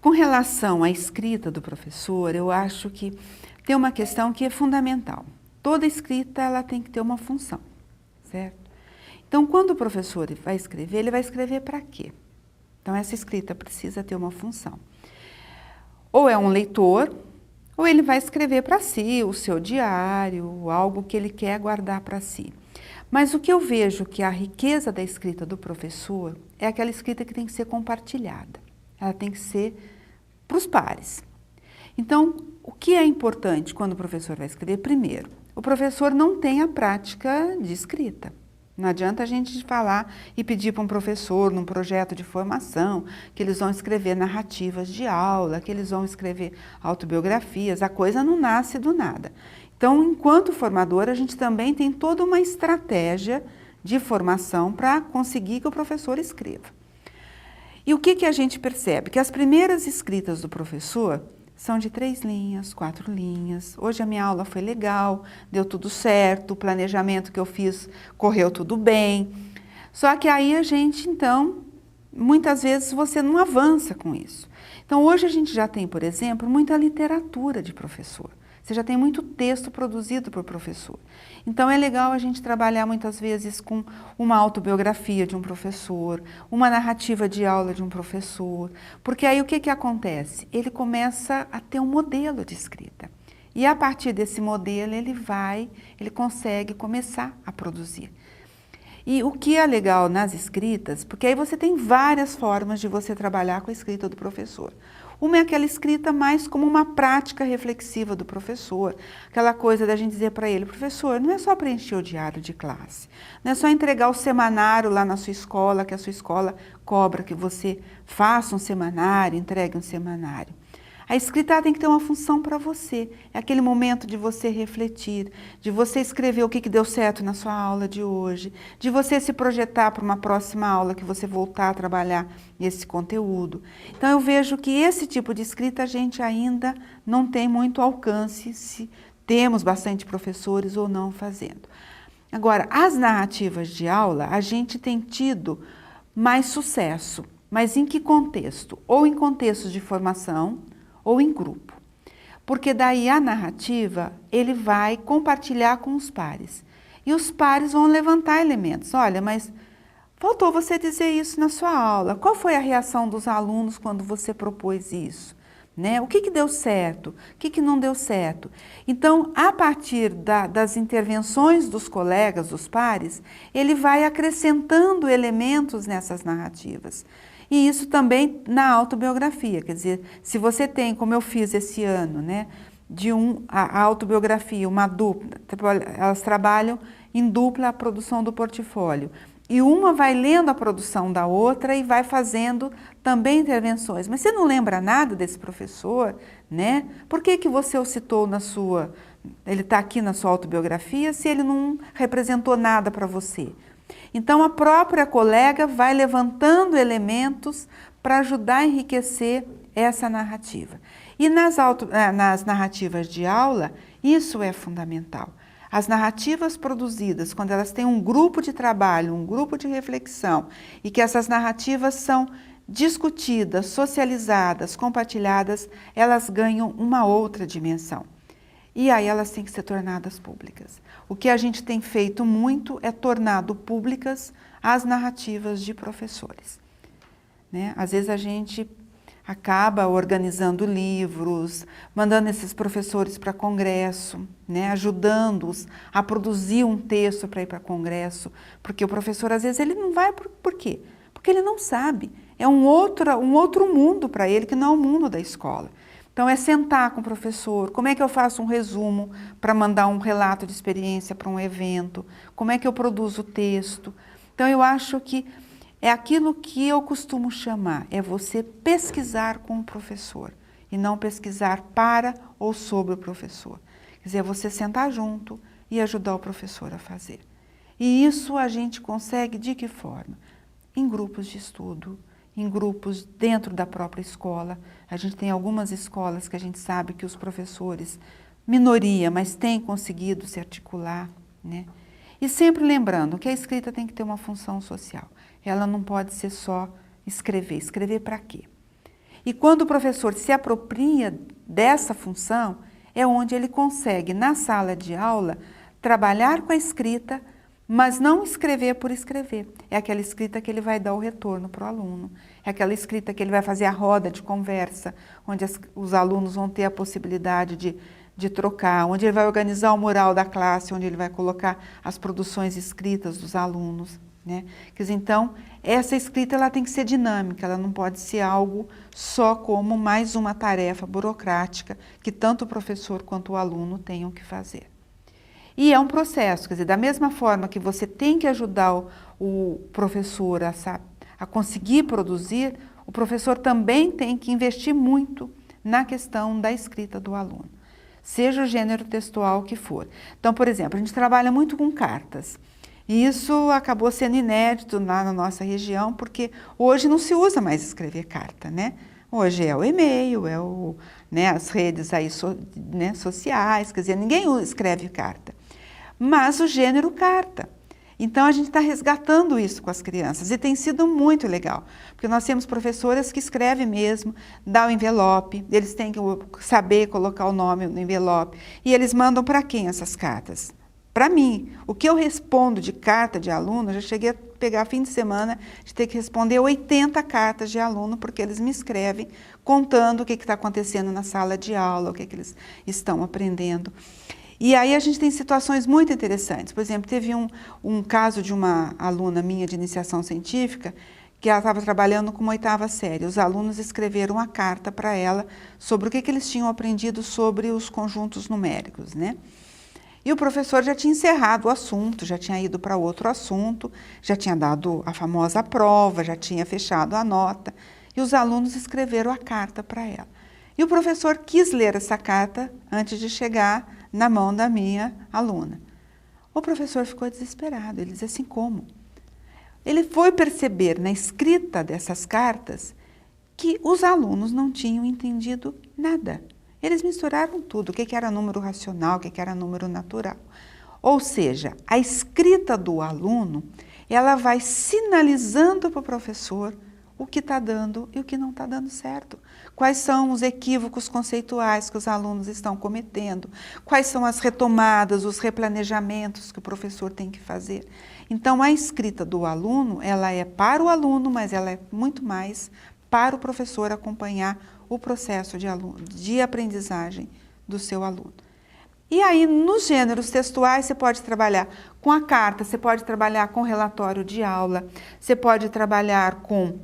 Com relação à escrita do professor, eu acho que tem uma questão que é fundamental. Toda escrita ela tem que ter uma função, certo? Então, quando o professor vai escrever, ele vai escrever para quê? Então, essa escrita precisa ter uma função. Ou é um leitor, ou ele vai escrever para si, o seu diário, algo que ele quer guardar para si. Mas o que eu vejo que a riqueza da escrita do professor é aquela escrita que tem que ser compartilhada. Ela tem que ser para os pares. Então, o que é importante quando o professor vai escrever? Primeiro, o professor não tem a prática de escrita. Não adianta a gente falar e pedir para um professor, num projeto de formação, que eles vão escrever narrativas de aula, que eles vão escrever autobiografias. A coisa não nasce do nada. Então, enquanto formador, a gente também tem toda uma estratégia de formação para conseguir que o professor escreva. E o que a gente percebe? Que as primeiras escritas do professor são de 3 linhas, 4 linhas. Hoje a minha aula foi legal, deu tudo certo, o planejamento que eu fiz correu tudo bem. Só que aí a gente, então, muitas vezes você não avança com isso. Então, hoje a gente já tem, por exemplo, muita literatura de professor. Você já tem muito texto produzido por professor. Então, é legal a gente trabalhar muitas vezes com uma autobiografia de um professor, uma narrativa de aula de um professor, porque aí o que acontece? Ele começa a ter um modelo de escrita. E a partir desse modelo ele consegue começar a produzir. E o que é legal nas escritas, porque aí você tem várias formas de você trabalhar com a escrita do professor. Uma é aquela escrita mais como uma prática reflexiva do professor, aquela coisa da gente dizer para ele, professor, não é só preencher o diário de classe, não é só entregar o semanário lá na sua escola, que a sua escola cobra que você faça um semanário, entregue um semanário. A escrita tem que ter uma função para você. É aquele momento de você refletir, de você escrever o que deu certo na sua aula de hoje, de você se projetar para uma próxima aula que você voltar a trabalhar esse conteúdo. Então eu vejo que esse tipo de escrita a gente ainda não tem muito alcance, se temos bastante professores ou não fazendo. Agora, as narrativas de aula, a gente tem tido mais sucesso. Mas em que contexto? Ou em contextos de formação, ou em grupo. Porque daí a narrativa, ele vai compartilhar com os pares. E os pares vão levantar elementos. Olha, mas faltou você dizer isso na sua aula. Qual foi a reação dos alunos quando você propôs isso? Né? O que deu certo? O que não deu certo? Então, a partir das intervenções dos colegas, dos pares, ele vai acrescentando elementos nessas narrativas. E isso também na autobiografia, quer dizer, se você tem, como eu fiz esse ano, né, a autobiografia, uma dupla, elas trabalham em dupla a produção do portfólio. E uma vai lendo a produção da outra e vai fazendo também intervenções. Mas você não lembra nada desse professor, né? Por que você o citou na sua... Ele está aqui na sua autobiografia se ele não representou nada para você? Então, a própria colega vai levantando elementos para ajudar a enriquecer essa narrativa. E nas narrativas de aula, isso é fundamental. As narrativas produzidas, quando elas têm um grupo de trabalho, um grupo de reflexão, e que essas narrativas são discutidas, socializadas, compartilhadas, elas ganham uma outra dimensão. E aí elas têm que ser tornadas públicas. O que a gente tem feito muito é tornado públicas as narrativas de professores. Né? Às vezes a gente acaba organizando livros, mandando esses professores para congresso, né? Ajudando-os a produzir um texto para ir para congresso, porque o professor às vezes ele não vai, por quê? Porque ele não sabe. É um outro mundo para ele que não é o mundo da escola. Então, é sentar com o professor, como é que eu faço um resumo para mandar um relato de experiência para um evento, como é que eu produzo o texto. Então, eu acho que é aquilo que eu costumo chamar, é você pesquisar com o professor, e não pesquisar para ou sobre o professor. Quer dizer, é você sentar junto e ajudar o professor a fazer. E isso a gente consegue de que forma? Em grupos de estudo, em grupos dentro da própria escola. A gente tem algumas escolas que a gente sabe que os professores, minoria, mas têm conseguido se articular, né? E sempre lembrando que a escrita tem que ter uma função social. Ela não pode ser só escrever. Escrever para quê? E quando o professor se apropria dessa função, é onde ele consegue, na sala de aula, trabalhar com a escrita, mas não escrever por escrever. É aquela escrita que ele vai dar o retorno para o aluno. É aquela escrita que ele vai fazer a roda de conversa, onde os alunos vão ter a possibilidade de trocar, onde ele vai organizar o mural da classe, onde ele vai colocar as produções escritas dos alunos, né? Quer dizer, então, essa escrita ela tem que ser dinâmica, ela não pode ser algo só como mais uma tarefa burocrática que tanto o professor quanto o aluno tenham que fazer. E é um processo, quer dizer, da mesma forma que você tem que ajudar o professor a conseguir produzir, o professor também tem que investir muito na questão da escrita do aluno, seja o gênero textual que for. Então, por exemplo, a gente trabalha muito com cartas. E isso acabou sendo inédito lá na nossa região, porque hoje não se usa mais escrever carta, né? Hoje é o e-mail, as redes aí sociais, quer dizer, ninguém escreve carta. Mas o gênero carta. Então, a gente está resgatando isso com as crianças e tem sido muito legal, porque nós temos professoras que escrevem mesmo, dá o envelope, eles têm que saber colocar o nome no envelope, e eles mandam para quem essas cartas? Para mim. O que eu respondo de carta de aluno, eu já cheguei a pegar fim de semana de ter que responder 80 cartas de aluno, porque eles me escrevem contando o que está acontecendo na sala de aula, o que eles estão aprendendo. E aí a gente tem situações muito interessantes. Por exemplo, teve um caso de uma aluna minha de iniciação científica, que ela estava trabalhando com uma 8ª série. Os alunos escreveram uma carta para ela sobre o que eles tinham aprendido sobre os conjuntos numéricos, né? E o professor já tinha encerrado o assunto, já tinha ido para outro assunto, já tinha dado a famosa prova, já tinha fechado a nota, e os alunos escreveram a carta para ela. E o professor quis ler essa carta antes de chegar na mão da minha aluna. O professor ficou desesperado, ele disse assim, como? Ele foi perceber na escrita dessas cartas que os alunos não tinham entendido nada. Eles misturaram tudo, o que era número racional, o que era número natural. Ou seja, a escrita do aluno, ela vai sinalizando para o professor o que está dando e o que não está dando certo. Quais são os equívocos conceituais que os alunos estão cometendo, quais são as retomadas, os replanejamentos que o professor tem que fazer. Então, a escrita do aluno, ela é para o aluno, mas ela é muito mais para o professor acompanhar o processo de aprendizagem do seu aluno. E aí, nos gêneros textuais, você pode trabalhar com a carta, você pode trabalhar com relatório de aula, você pode trabalhar com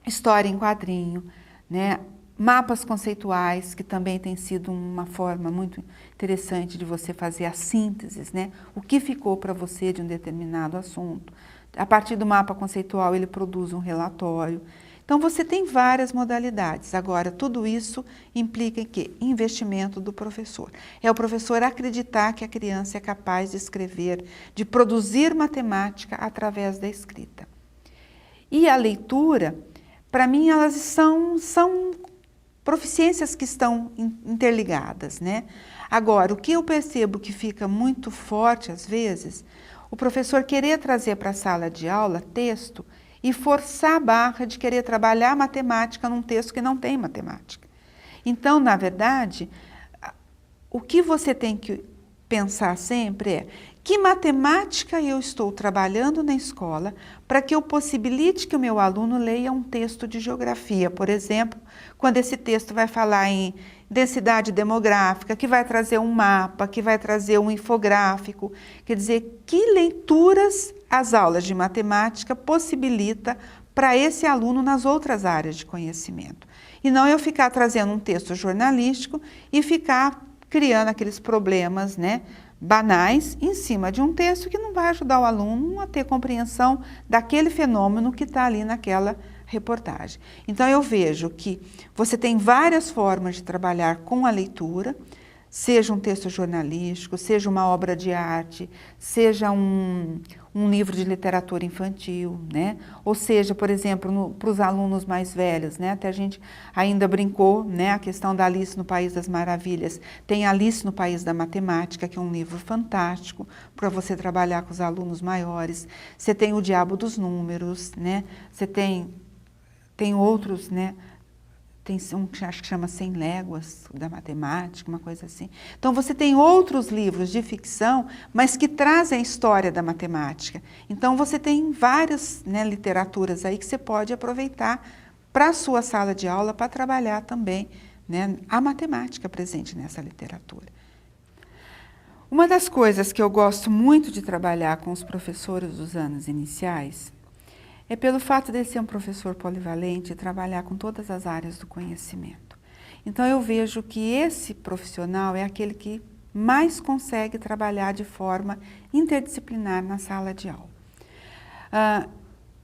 história em quadrinho, né? Mapas conceituais, que também tem sido uma forma muito interessante de você fazer as sínteses, né? O que ficou para você de um determinado assunto. A partir do mapa conceitual, ele produz um relatório. Então, você tem várias modalidades. Agora, tudo isso implica em quê? Investimento do professor. É o professor acreditar que a criança é capaz de escrever, de produzir matemática através da escrita. E a leitura, para mim, elas são proficiências que estão interligadas, né? Agora, o que eu percebo que fica muito forte, às vezes, o professor querer trazer para a sala de aula texto e forçar a barra de querer trabalhar matemática num texto que não tem matemática. Então, na verdade, o que você tem que pensar sempre é que matemática eu estou trabalhando na escola para que eu possibilite que o meu aluno leia um texto de geografia, por exemplo, quando esse texto vai falar em densidade demográfica, que vai trazer um mapa, que vai trazer um infográfico. Quer dizer, que leituras as aulas de matemática possibilita para esse aluno nas outras áreas de conhecimento. E não eu ficar trazendo um texto jornalístico e ficar criando aqueles problemas, né, banais em cima de um texto que não vai ajudar o aluno a ter compreensão daquele fenômeno que está ali naquela reportagem. Então, eu vejo que você tem várias formas de trabalhar com a leitura, seja um texto jornalístico, seja uma obra de arte, seja um livro de literatura infantil, né? Ou seja, por exemplo, para os alunos mais velhos, né? Até a gente ainda brincou, né? A questão da Alice no País das Maravilhas. Tem Alice no País da Matemática, que é um livro fantástico para você trabalhar com os alunos maiores. Você tem O Diabo dos Números, né? Você tem outros, né? tem um que acho que chama 100 Léguas da Matemática, uma coisa assim. Então você tem outros livros de ficção, mas que trazem a história da matemática. Então você tem várias, né, literaturas aí que você pode aproveitar para a sua sala de aula para trabalhar também, né, a matemática presente nessa literatura. Uma das coisas que eu gosto muito de trabalhar com os professores dos anos iniciais é pelo fato de ser um professor polivalente e trabalhar com todas as áreas do conhecimento. Então eu vejo que esse profissional é aquele que mais consegue trabalhar de forma interdisciplinar na sala de aula.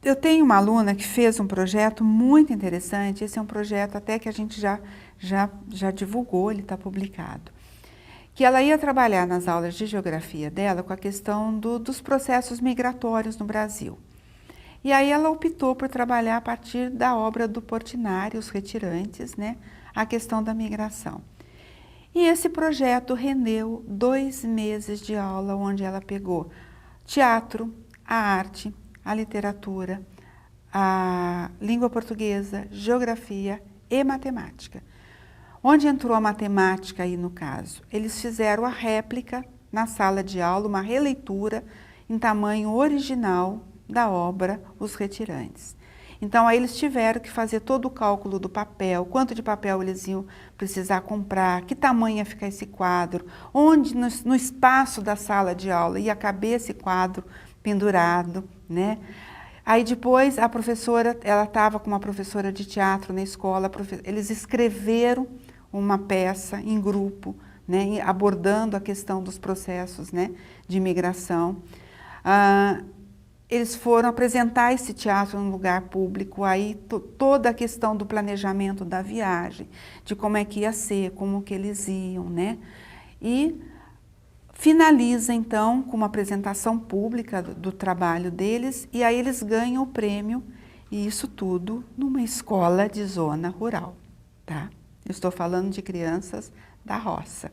Eu tenho uma aluna que fez um projeto muito interessante, esse é um projeto até que a gente já divulgou, ele está publicado, que ela ia trabalhar nas aulas de geografia dela com a questão dos processos migratórios no Brasil. E aí ela optou por trabalhar a partir da obra do Portinari, Os Retirantes, né, a questão da migração. E esse projeto rendeu 2 meses de aula, onde ela pegou teatro, a arte, a literatura, a língua portuguesa, geografia e matemática. Onde entrou a matemática aí no caso? Eles fizeram a réplica na sala de aula, uma releitura em tamanho original da obra Os Retirantes. Então aí eles tiveram que fazer todo o cálculo do papel, quanto de papel eles iam precisar comprar, que tamanho ia ficar esse quadro, onde no espaço da sala de aula ia caber esse quadro pendurado, né? Aí depois a professora, ela estava com uma professora de teatro na escola, eles escreveram uma peça em grupo, né, abordando a questão dos processos, né, de imigração. Eles foram apresentar esse teatro num lugar público, aí toda a questão do planejamento da viagem, de como é que ia ser, como que eles iam, né? E finaliza, então, com uma apresentação pública do trabalho deles, e aí eles ganham o prêmio, e isso tudo numa escola de zona rural, tá? Eu estou falando de crianças da roça.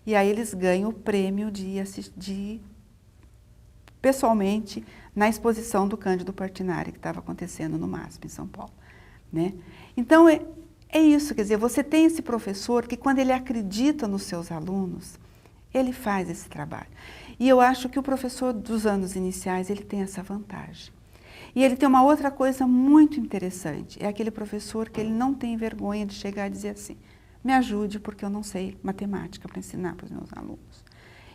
E aí eles ganham o prêmio de pessoalmente, na exposição do Cândido Portinari, que estava acontecendo no MASP, em São Paulo, né? Então, é isso, quer dizer, você tem esse professor que, quando ele acredita nos seus alunos, ele faz esse trabalho. E eu acho que o professor dos anos iniciais, ele tem essa vantagem. E ele tem uma outra coisa muito interessante, é aquele professor que ele não tem vergonha de chegar e dizer assim, me ajude porque eu não sei matemática para ensinar para os meus alunos.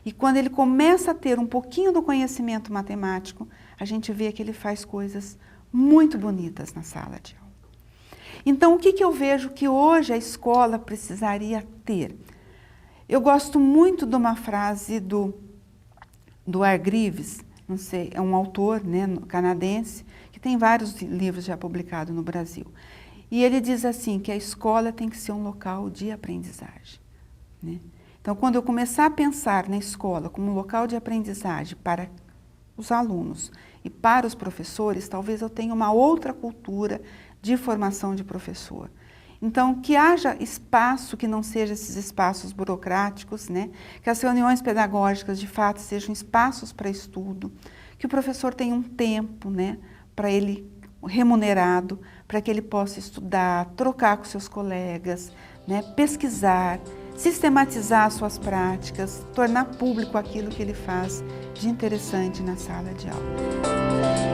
E quando ele começa a ter um pouquinho do conhecimento matemático, a gente vê que ele faz coisas muito bonitas na sala de aula. Então, o que eu vejo que hoje a escola precisaria ter? Eu gosto muito de uma frase do Hargreaves, não sei, é um autor, né, canadense, que tem vários livros já publicados no Brasil. E ele diz assim, que a escola tem que ser um local de aprendizagem, né? Então, quando eu começar a pensar na escola como um local de aprendizagem para os alunos e para os professores, talvez eu tenha uma outra cultura de formação de professor. Então, que haja espaço que não seja esses espaços burocráticos, né? Que as reuniões pedagógicas, de fato, sejam espaços para estudo, que o professor tenha um tempo, né, para ele remunerado, para que ele possa estudar, trocar com seus colegas, né, pesquisar, sistematizar suas práticas, tornar público aquilo que ele faz de interessante na sala de aula.